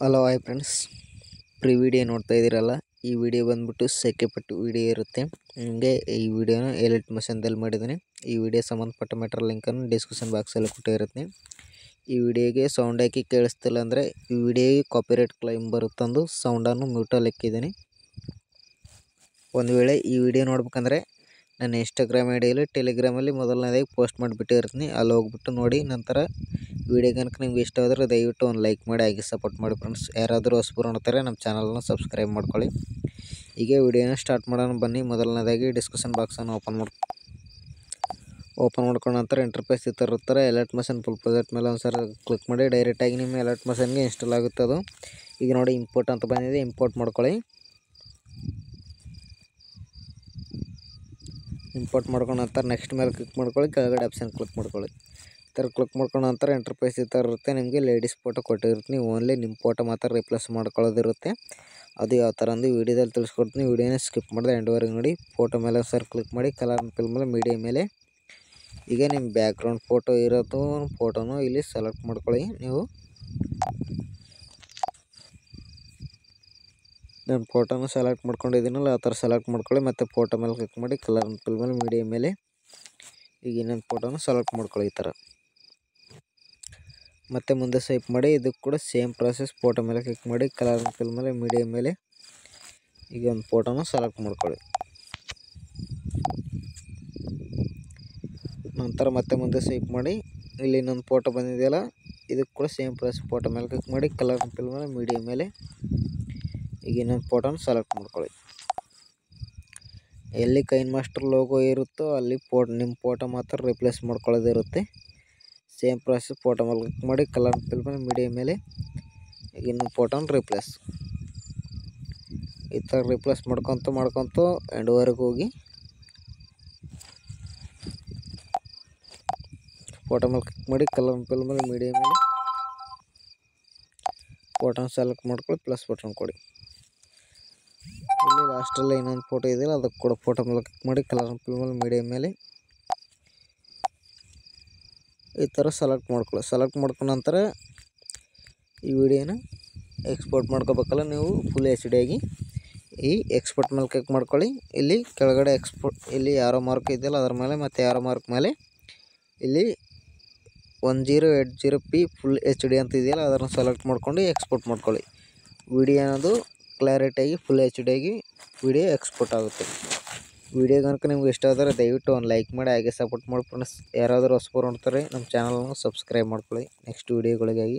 Hello hi friends, video ನೋಡ್ತಾ ಇದ್ದೀರಲ್ಲ. ಈ ವಿಡಿಯೋ ಬಂದ್ಬಿಟ್ಟು ಸೆಕೆಪಟ್ಟು ವಿಡಿಯೋ ಇರುತ್ತೆ. ನಿಮಗೆ ಈ ವಿಡಿಯೋನ ಎಲಿಟ್ ಮಿಷನ್ದಲ್ಲಿ ಮಾಡಿದ್ದೀನಿ. ಈ ವಿಡಿಯೋ ಸಂಬಂಧಪಟ್ಟ ಮೆಟೀರಿಯಲ್ ಲಿಂಕನ್ನು ಡಿಸ್ಕ್ರಿಪ್ಷನ್ ಬಾಕ್ಸಲ್ಲಿ ಕೊಟ್ಟಿರುತ್ತೆ. ಈ ವಿಡಿಯೋಗೆ ಸೌಂಡ್ ಹಾಕಿ ಕೇಳಿಸ್ತಿಲ್ಲ ಅಂದರೆ ಈ ವಿಡಿಯೋಗೆ ಕಾಪಿರೈಟ್ ಕ್ಲೈಮ್ ಬರುತ್ತಂದು ಸೌಂಡನ್ನು ಮ್ಯೂಟಲ್ಲಿ ಹಾಕಿದ್ದೀನಿ. ಒಂದು ವೇಳೆ ಈ ವಿಡಿಯೋ ನೋಡ್ಬೇಕಂದ್ರೆ ನನ್ನ ಇನ್ಸ್ಟಾಗ್ರಾಮ್ ಐಡಿಯಲ್ಲಿ ಟೆಲಿಗ್ರಾಮಲ್ಲಿ ಮೊದಲನೇದಾಗಿ ಪೋಸ್ಟ್ ಮಾಡಿಬಿಟ್ಟಿರ್ತೀನಿ. ಅಲ್ಲಿ ಹೋಗ್ಬಿಟ್ಟು ನೋಡಿ. ನಂತರ ವಿಡಿಯೋ ಕనుక ನಿಮ್ಗೆ ಇಷ್ಟವಾದರೆ ದಯವಿಟ್ಟು ಒಂದು ಲೈಕ್ ಮಾಡಿ, ಹಾಗೆ ಸಪೋರ್ಟ್ ಮಾಡಿ ಫ್ರೆಂಡ್ಸ್. ಯಾರಾದರೂ ಹೊಸಬರು ನೋಡ್ತಾರೆ ನಮ್ಮ ಚಾನಲ್ನ ಸಬ್ಸ್ಕ್ರೈಬ್ ಮಾಡ್ಕೊಳ್ಳಿ. ಹೀಗೆ ವಿಡಿಯೋನ ಸ್ಟಾರ್ಟ್ ಮಾಡೋಣ ಬನ್ನಿ. ಮೊದಲನೇದಾಗಿ ಡಿಸ್ಕ್ರಿಪ್ಷನ್ ಬಾಕ್ಸನ್ನು ಓಪನ್ ಮಾಡ್ಕೊಂಡ ನಂತರ ಇಂಟರ್ಫೇಸ್ ಈ ಥರ ಇರ್ತಾರೆ. ಎಲರ್ಟ್ ಮಷನ್ ಫುಲ್ ಪ್ರಾಜೆಕ್ಟ್ ಮೇಲೆ ಒಂದು ಸಲ ಕ್ಲಿಕ್ ಮಾಡಿ ಡೈರೆಕ್ಟಾಗಿ ನಿಮ್ಮ ಎಲರ್ಟ್ ಮಷನ್ಗೆ ಇನ್ಸ್ಟಾಲ್ ಆಗುತ್ತೆ. ಅದು ಈಗ ನೋಡಿ ಇಂಪೋರ್ಟ್ ಅಂತ ಬಂದಿದೆ, ಇಂಪೋರ್ಟ್ ಮಾಡ್ಕೊಳ್ಳಿ. ಇಂಪೋರ್ಟ್ ಮಾಡ್ಕೊಂಡ ನಂತರ ನೆಕ್ಸ್ಟ್ ಮೇಲೆ ಕ್ಲಿಕ್ ಮಾಡ್ಕೊಳ್ಳಿ, ಕೆಳಗಡೆ ಆಪ್ಷನ್ ಕ್ಲಿಕ್ ಮಾಡ್ಕೊಳ್ಳಿ. ಈ ಥರ ಕ್ಲಿಕ್ ಮಾಡ್ಕೊಂಡ ನಂತರ ಇಂಟರ್ಫೇಸ್ ಈ ಥರ ಇರುತ್ತೆ. ನಿಮಗೆ ಲೇಡೀಸ್ ಫೋಟೋ ಕೊಟ್ಟಿರ್ತೀನಿ, ಓನ್ಲಿ ನಿಮ್ಮ ಫೋಟೋ ಮಾತ್ರ ರಿಪ್ಲೇಸ್ ಮಾಡ್ಕೊಳ್ಳೋದಿರುತ್ತೆ. ಅದು ಯಾವ ಥರ ಅಂದು ವೀಡಿಯೋದಲ್ಲಿ ತಿಳಿಸ್ಕೊಡ್ತೀನಿ. ವೀಡಿಯೋನ ಸ್ಕಿಪ್ ಮಾಡಿದೆ ಎಂಡ್ವರೆಗೆ ನೋಡಿ. ಫೋಟೋ ಮೇಲೆ ಸರ್ ಕ್ಲಿಕ್ ಮಾಡಿ, ಕಲರ್ ಫಿಲ್ ಮೇಲೆ ಮೀಡಿಯಾ ಮೇಲೆ ಈಗ ನಿಮ್ಮ ಬ್ಯಾಕ್ಗ್ರೌಂಡ್ ಫೋಟೋ ಇರೋದು ಫೋಟೋನು ಇಲ್ಲಿ ಸೆಲೆಕ್ಟ್ ಮಾಡ್ಕೊಳ್ಳಿ. ನೀವು ನಾನು ಫೋಟೋನ ಸೆಲೆಕ್ಟ್ ಮಾಡ್ಕೊಂಡಿದ್ದೀನಲ್ಲ ಆ ಥರ ಸೆಲೆಕ್ಟ್ ಮಾಡ್ಕೊಳ್ಳಿ. ಮತ್ತು ಫೋಟೋ ಮೇಲೆ ಕ್ಲಿಕ್ ಮಾಡಿ, ಕಲರ್ ಫಿಲ್ ಮೇಲೆ ಮೀಡಿಯಾ ಮೇಲೆ ಈಗ ಇನ್ನೊಂದು ಫೋಟೋನ ಸೆಲೆಕ್ಟ್ ಮಾಡ್ಕೊಳ್ಳಿ ಈ ಥರ. ಮತ್ತು ಮುಂದೆ ಸ್ವೈಪ್ ಮಾಡಿ, ಇದಕ್ಕೆ ಕೂಡ ಸೇಮ್ ಪ್ರಾಸೆಸ್. ಫೋಟೋ ಮೇಲೆ ಕ್ಲಿಕ್ ಮಾಡಿ, ಕಲರ್ ಫಿಲ್ ಮೇಲೆ ಮೀಡಿಯಾ ಮೇಲೆ ಈಗ ಒಂದು ಫೋಟೋನ ಸೆಲೆಕ್ಟ್ ಮಾಡ್ಕೊಳ್ಳಿ. ನಂತರ ಮತ್ತೆ ಮುಂದೆ ಸ್ವೈಪ್ ಮಾಡಿ, ಇಲ್ಲಿ ಇನ್ನೊಂದು ಫೋಟೋ ಬಂದಿದೆಯಲ್ಲ ಇದಕ್ಕೆ ಕೂಡ ಸೇಮ್ ಪ್ರಾಸೆಸ್. ಫೋಟೋ ಮೇಲೆ ಕ್ಲಿಕ್ ಮಾಡಿ, ಕಲರ್ ಫಿಲ್ ಮೇಲೆ ಮೀಡಿಯಾ ಮೇಲೆ ಈಗ ಇನ್ನೊಂದು ಫೋಟೋನ ಸೆಲೆಕ್ಟ್ ಮಾಡ್ಕೊಳ್ಳಿ. ಎಲ್ಲಿ ಕೈನ್ ಮಾಸ್ಟರ್ ಲೋಗೋ ಇರುತ್ತೋ ಅಲ್ಲಿ ನಿಮ್ಮ ಫೋಟೋ ಮಾತ್ರ ರಿಪ್ಲೇಸ್ ಮಾಡ್ಕೊಳ್ಳೋದಿರುತ್ತೆ. Same process. ಫೋಟೋ ಮೇಲೆ ಕ್ಲಿಕ್ ಮಾಡಿ, ಕಲರ್ ಫಿಲ್ ಮೇಲೆ ಮೀಡಿಯಾ ಮೇಲೆ ಈಗ ಇನ್ನೊಂದು ಫೋಟೋನ ರಿಪ್ಲೇಸ್. ಈ ಥರ ರಿಪ್ಲೇಸ್ ಮಾಡ್ಕೊತ ಎಂಡ್ವರೆಗೆ ಹೋಗಿ ಫೋಟೋ ಮೇಲೆ ಕ್ಲಿಕ್ ಮಾಡಿ, ಕಲರ್ ಫಿಲ್ ಮೇಲೆ ಮೀಡಿಯಾ ಮೇಲೆ ಫೋಟೋನ ಸೆಲೆಕ್ಟ್ ಮಾಡ್ಕೊಳ್ಳಿ, ಪ್ಲಸ್ ಬಟನ್ ಕೊಡಿ. ಇಲ್ಲಿ ಲಾಸ್ಟಲ್ಲಿ ಇನ್ನೊಂದು ಫೋಟೋ ಇದೆಯಲ್ಲ ಅದಕ್ಕೆ ಕೂಡ ಫೋಟೋ ಮೇಲೆ ಕ್ಲಿಕ್ ಮಾಡಿ, ಕಲರ್ ಫಿಲ್ ಮೇಲೆ ಮೀಡಿಯಾ ಮೇಲೆ ಈ ಥರ ಸೆಲೆಕ್ಟ್ ಮಾಡ್ಕೊಳ್ಳಿ. ಸೆಲೆಕ್ಟ್ ಮಾಡ್ಕೊಂಡ ನಂತರ ಈ ವಿಡಿಯೋನ ಎಕ್ಸ್ಪೋರ್ಟ್ ಮಾಡ್ಕೋಬೇಕಲ್ಲ ನೀವು ಫುಲ್ HD ಆಗಿ. ಈ ಎಕ್ಸ್ಪೋರ್ಟ್ ಮೇಲೆ ಕ್ಲಿಕ್ ಮಾಡ್ಕೊಳ್ಳಿ. ಇಲ್ಲಿ ಕೆಳಗಡೆ ಇಲ್ಲಿ ಯಾರೋ ಮಾರ್ಕ್ ಇದೆಯಲ್ಲ ಅದರ ಮೇಲೆ, ಮತ್ತು ಯಾರೋ ಮಾರ್ಕ್ ಮೇಲೆ ಇಲ್ಲಿ 1080p ಫುಲ್ HD ಅಂತ ಇದೆಯಲ್ಲ ಅದನ್ನು ಸೆಲೆಕ್ಟ್ ಮಾಡ್ಕೊಂಡು ಎಕ್ಸ್ಪೋರ್ಟ್ ಮಾಡ್ಕೊಳ್ಳಿ. ವಿಡಿಯೋ ಅನ್ನೋದು ಕ್ಲಾರಿಟಿಯಾಗಿ ಫುಲ್ HD ಆಗಿ ವಿಡಿಯೋ ಎಕ್ಸ್ಪೋರ್ಟ್ ಆಗುತ್ತೆ. ವಿಡಿಯೋ ಕనుక ನಿಮ್ಗೆ ಇಷ್ಟ ಆದರೆ ದಯವಿಟ್ಟು ಒಂದು ಲೈಕ್ ಮಾಡಿ, ಹಾಗೆ ಸಪೋರ್ಟ್ ಮಾಡಿ ಫ್ರೆಂಡ್ಸ್. ಯಾರಾದರೂ ಹೊಸಬರು ನೋಡ್ತಾರೆ ನಮ್ಮ ಚಾನಲ್ನ ಸಬ್ಸ್ಕ್ರೈಬ್ ಮಾಡ್ಕೊಳ್ಳಿ ನೆಕ್ಸ್ಟ್ ವಿಡಿಯೋಗಳಿಗಾಗಿ.